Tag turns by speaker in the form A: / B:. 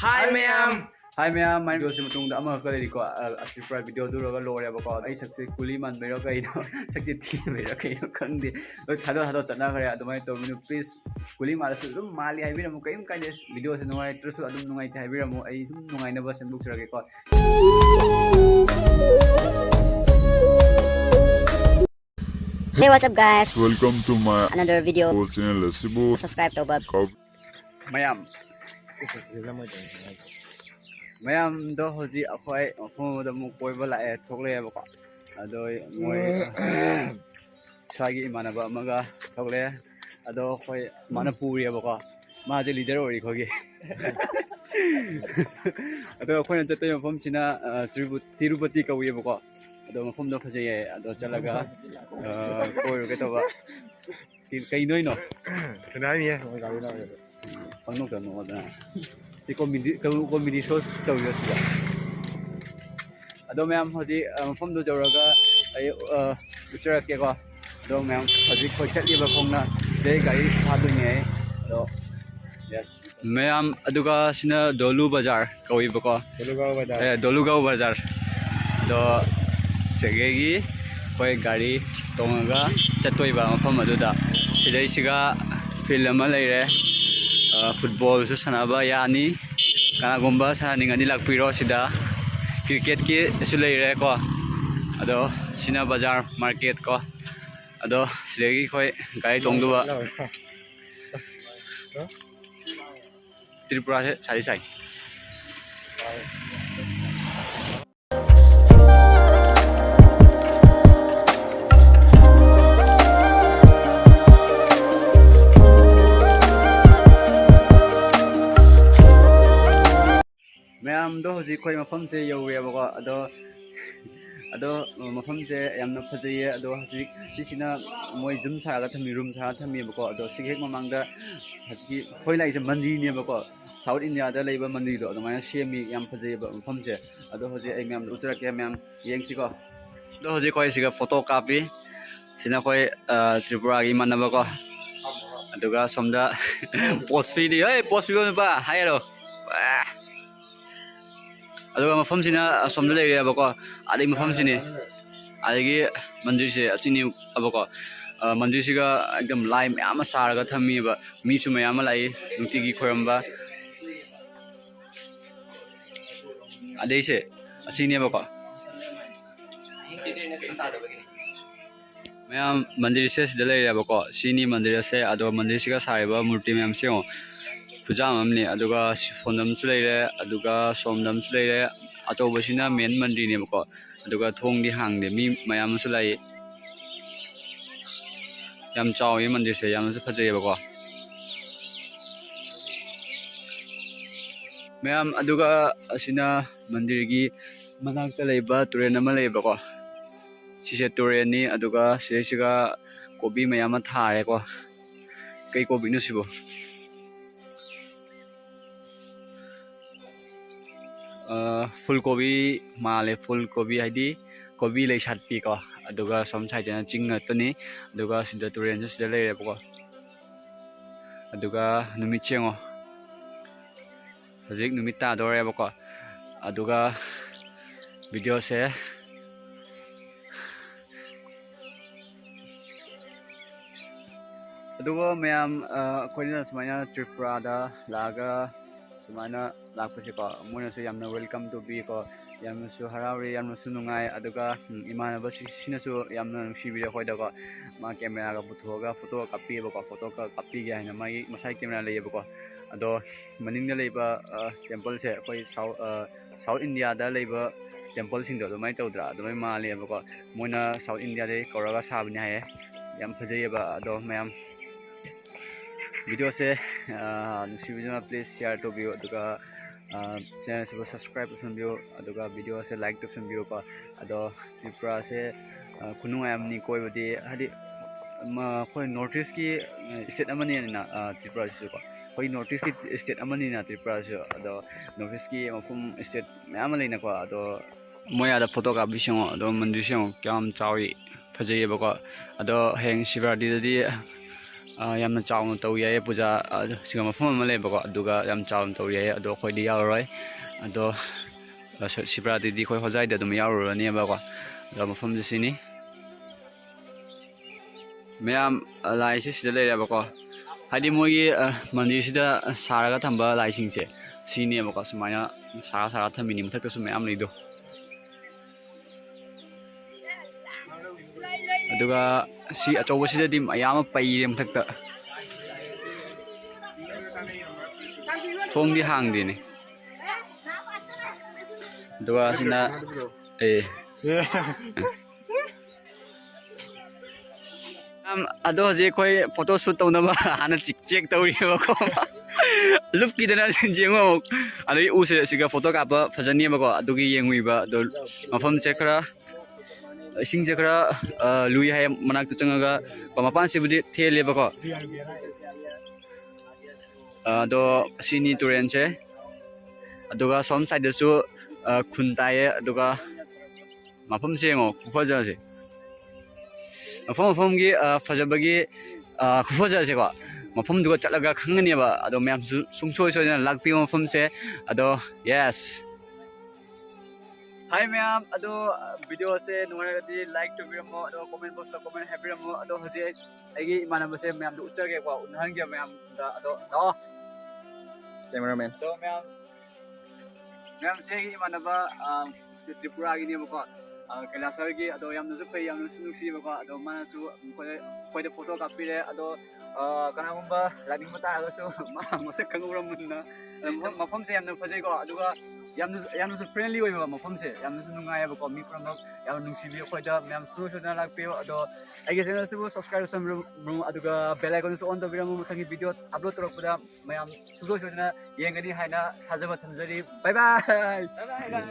A: Hi ma'am.
B: Hi ma'am, my video matungda ama ka leri ko Tripura video duraga lore ba ko ai sakse kuli man mero kai no sakse thi mero kai no khangde thado chana khare adumai to minu please kuli mara su dum mali hai biramu kai kai video se nungai trusu adum nungai hai biramu ai dum nungai na ba senduk churage ko
C: Hey, what's up guys?
D: Welcome to my
C: Another video.
D: channel.
C: Subscribe to Bob.
B: Mayam do hoji akhoi phom da mu koi ba la e thokle ba ko ado moi sagi manaba amaga thokle ado khoi Manipuri ba ko ma je leader ori khogi ado khoi na chatte phom sina Tirupati ka wi ba ko ado phom do phaje ye ado chalaga koi ro ke to ba kai noi no
A: Kenapa ya? Mau kawin apa?
B: pang no ka no da si comedy show tau yo sida ado ma'am hoji phom do jawraga ai picture ke ko ado ma'am hoji khoi chatli ba khongna dei gari phadu nge ado yes ma'am aduga sina Dolu Bazar koi ba ko Dolugao Bazar do segegi koi gari tonga chatoi ba phom aduda sidai siga film ma leire football su sanaba yani kana gomba saningani lakpiro sida cricket ki su leire ko ado sina bazar market ko ado sidegi khoi gai tongduba Tripura se sari sai Ma'am do hoji khoi mafam se yowe ba ko ado mafam se yamna phajaye ado hoji sisina moi jum sa ga thami room sa thami ba ko ado sighek mamangda hoji khoi lai se mandri ne ba ko South India da leiba mandri do adumai semi yam phajaye ba mafam se ado hoji ai ma'am utara ke ma'am yengsi ko do hoji khoi siga photo copy sina khoi Tripura gi manaba ko aduga somda post video hey post video ba hairo aduga mafam sina somda leire abako adai mafam sini adagi mandir se asini abako mandir siga ekdam lai myam saraga thami ba mi su myam lai nuti gi khoramba adai se asini abako myam mandir se sida leire abako sini mandir se ado mandir siga sariba murti myam se Pujam amni aduga sondam su leire aduga somdam su leire achobasina main mandri ne ko aduga thong di hangde mi mayam su lai yam chawi mandir se yam su phajai ba ko mayam aduga asina mandir gi manak ta leiba turen ama leiba ko sise turen ni aduga sesiga kobi mayam thare ko kai kobi nu sibo Fulgobi male fulgobi haidi kobi lei satpi ko aduga som side na chingna tani aduga sida turen sida leire ko aduga numit chengo hojik numit ta dore ko aduga video se aduga mayam koina sumaya Tripura da laga sumana lakpasi ko muna su yamna welcome to be ko yamna su harauri yamna su nungai aduga imana ba sina su yamna nusibi khoi da ko ma camera ga puthoga photo copy ba ko photo ka copy ga na mai masai camera le ba ko ado maning da leiba temple se koi South India da leiba temple sing do mai tawdra do mai ma le ba ko mona South India de koraga sabni haye yam phajai ba ado mayam video se nusi video please share to view aduga channel se subscribe to view aduga video se like to view ko ado Tripura se khunung amni koi bodi hadi ma khoi notice ki state amani na Tripura se ko khoi notice ki state amani na Tripura se ado notice ki mafum state myam leina ko ado moya da photo ka bisong ado mandir se kyam chawi phajai ba ko ado heng shivardi di ꯌꯥꯝꯅ ꯆꯥꯎꯅ ꯇꯧ ꯌꯥꯏ ꯄꯨꯖꯥ ꯁꯤꯒ ꯃꯐꯝ ꯑꯃ ꯂꯩꯕꯀꯣ ꯑꯗꯨꯒ ꯌꯥꯝ ꯆꯥꯎꯅ ꯇꯧ ꯌꯥꯏ ꯑꯗꯣ ꯑꯩꯈꯣꯏꯗꯤ ꯌꯥꯎꯔꯔꯣꯏ ꯑꯗꯣ ꯁꯤꯕ꯭ꯔꯥꯇꯤꯗꯤ ꯑꯩꯈꯣꯏ ꯍꯣꯖꯥꯏꯗ ꯑꯗꯨꯝ ꯌꯥꯎꯔꯨꯔꯅꯦꯕꯀꯣ ꯑꯗꯣ ꯃꯐꯝꯁꯦ ꯁꯤꯅꯤ ꯃꯌꯥꯝ ꯂꯥꯏꯁꯦ ꯁꯤꯗ ꯂꯩꯔꯦꯕꯀꯣ ꯍꯥꯏꯗꯤ ꯃꯣꯏꯒꯤ ꯃꯟꯗꯤꯔꯁꯤꯗ ꯁꯥꯔꯒ ꯊꯝꯕ ꯂꯥꯏꯁꯤꯡꯁꯦ ꯁꯤꯅꯦꯕꯀꯣ ꯁꯨꯃꯥꯏꯅ ꯁꯥꯔ ꯊꯝꯃꯤꯅꯤ ꯃꯊꯛꯇꯁꯨ ꯃꯌꯥꯝ ꯂꯩꯗꯣ ꯑꯗꯨꯒ ꯁꯤ ꯑꯆꯧꯕꯁꯤꯗꯗꯤ ꯃꯌꯥꯝ ꯑꯃ ꯄꯩꯔꯦ ꯃꯊꯛꯇ ꯊꯣꯡꯗꯤ ꯍꯥꯡꯗꯦꯅꯦ ꯑꯗꯨꯒ ꯑꯁꯤꯅ ꯑꯗꯣ ꯍꯧꯖꯤꯛ ꯑꯩꯈꯣꯏ ꯐꯣꯇꯣ ꯁꯨꯠ ꯇꯧꯅꯕ ꯍꯥꯟꯅ ꯆꯦꯛ ꯇꯧꯔꯤꯑꯕꯀꯣ ꯂꯨꯞꯀꯤꯗꯅ ꯌꯦꯡꯉꯣ ꯑꯃꯨꯛ ꯑꯗꯒꯤ ꯎꯁꯦ ꯁꯤꯒ ꯐꯣꯇꯣ ꯀꯥꯞꯄ ꯐꯖꯅꯦꯕꯀꯣ ꯑꯗꯨꯒꯤ ꯌꯦꯡꯉꯨꯏꯕ ꯑꯗꯣ ꯃꯐꯝꯁꯦ ꯈꯔ ꯏꯁꯤꯡꯁꯦ ꯈꯔ ꯂꯨꯏ ꯍꯥꯏ ꯃꯅꯥꯛꯇ ꯆꯪꯉꯒ ꯃꯄꯥꯟꯁꯤꯕꯨꯗꯤ ꯊꯦꯜꯂꯦꯕꯀꯣ ꯑꯗꯣ ꯑꯁꯤꯅꯤ ꯇꯨꯔꯦꯟꯁꯦ ꯑꯗꯨꯒ ꯁꯣꯝ ꯁꯥꯏꯗꯁꯨ ꯈꯨꯟ ꯇꯥꯏꯌꯦ ꯑꯗꯨꯒ ꯃꯐꯝꯁꯦ ꯌꯦꯡꯉꯣ ꯈꯨꯐꯖꯁꯦ ꯃꯐꯝꯒꯤ ꯐꯖꯕꯒꯤ ꯈꯨꯐꯖꯁꯦꯀꯣ ꯃꯐꯝꯗꯨꯒ ꯆꯠꯂꯒ ꯈꯪꯒꯅꯦꯕ ꯑꯗꯣ ꯃꯌꯥꯝꯁꯨ ꯁꯨꯡꯁꯣꯏ ꯁꯣꯏꯗꯅ ꯂꯥꯛꯄꯤꯌꯣ ꯃꯐꯝꯁꯦ ꯑꯗꯣ ꯌꯦꯁ ꯍꯥꯏ ꯃꯌꯥꯝ ꯑꯗꯣ ꯚꯤꯗꯤꯑꯣꯁꯦ ꯅꯨꯡꯉꯥꯏꯔꯒꯗꯤ ꯂꯥꯏꯛ ꯇꯧꯕꯤꯔꯝꯃꯣ ꯑꯗꯣ ꯀꯣꯃꯦꯟ ꯕꯣꯛꯁꯇ ꯀꯣꯃꯦꯟ ꯍꯥꯏꯕꯤꯔꯝꯃꯣ ꯑꯗꯣ ꯍꯧꯖꯤꯛ ꯑꯩꯒꯤ ꯏꯃꯥꯟꯅꯕꯁꯦ ꯃꯌꯥꯝꯗꯣ ꯎꯠꯆꯒꯦꯀꯣ ꯎꯠꯍꯟꯒꯦ ꯃꯌꯥꯝꯗ ꯑꯗꯣ ꯂꯥꯛꯑꯣ
A: ꯀꯦꯃꯦꯔꯥꯃꯦꯟ
B: ꯑꯗꯣ ꯃꯌꯥꯝꯁꯦ ꯑꯩꯒꯤ ꯏꯃꯥꯟꯅꯕ ꯇ꯭ꯔꯤꯄꯨꯔꯥꯒꯤꯅꯦꯕꯀꯣ ꯀꯩꯂꯥꯁꯔꯒꯤ ꯑꯗꯣ ꯌꯥꯝꯅꯁꯨ ꯐꯩ ꯌꯥꯝꯅꯁꯨ ꯅꯨꯡꯁꯤꯕꯀꯣ ꯑꯗꯣ ꯃꯥꯅꯁꯨ ꯑꯩꯈꯣꯏꯗ ꯐꯣꯇꯣ ꯀꯥꯞꯄꯤꯔꯦ ꯑꯗꯣ ꯀꯅꯥꯒꯨꯝꯕ ꯂꯥꯛꯅꯤꯡꯕ ꯇꯥꯔꯒꯁꯨ ꯃꯁꯛ ꯈꯪꯉꯨꯔꯝꯕꯅꯤꯅ ꯃꯐꯝꯁꯦ ꯌꯥꯝꯅ ꯐꯖꯩꯀꯣ ꯑꯗꯨꯒ ꯌꯥꯝꯅꯁꯨ ꯐ꯭ꯔꯦꯟꯂꯤ ꯑꯣꯏꯕ ꯃꯐꯝꯁꯦ ꯌꯥꯝꯅꯁꯨ ꯅꯨꯡꯉꯥꯏꯌꯦꯕꯀꯣ ꯃꯤ ꯄꯨꯝꯅꯃꯛ ꯌꯥꯝꯅ ꯅꯨꯡꯁꯤꯕꯤꯌꯨ ꯑꯩꯈꯣꯏꯗ ꯃꯌꯥꯝ ꯁꯣꯏꯗꯅ ꯂꯥꯛꯄꯤꯌꯨ ꯑꯗꯣ ꯑꯩꯒꯤ ꯆꯦꯅꯦꯜꯁꯤꯕꯨ ꯁꯕꯁꯀ꯭ꯔꯥꯏꯕ ꯇꯧꯕꯤꯔꯝꯃꯨ ꯑꯗꯨꯒ ꯕꯦꯜ ꯑꯥꯏꯀꯟꯁꯨ ꯑꯣꯟ ꯇꯧꯕꯤꯔꯝꯃꯨ ꯃꯊꯪꯒꯤ ꯚꯤꯗꯤꯑꯣ ꯑꯞꯂꯣꯗ ꯇꯧꯔꯛꯄꯗ ꯃꯌꯥꯝ ꯁꯨꯡꯁꯣꯏ ꯁꯣꯏꯗꯅ ꯌꯦꯡꯒꯅꯤ ꯍꯥꯏꯅ ꯊꯥꯖꯕ ꯊꯝꯖꯔꯤ ꯕꯥꯏ ꯕꯥꯏ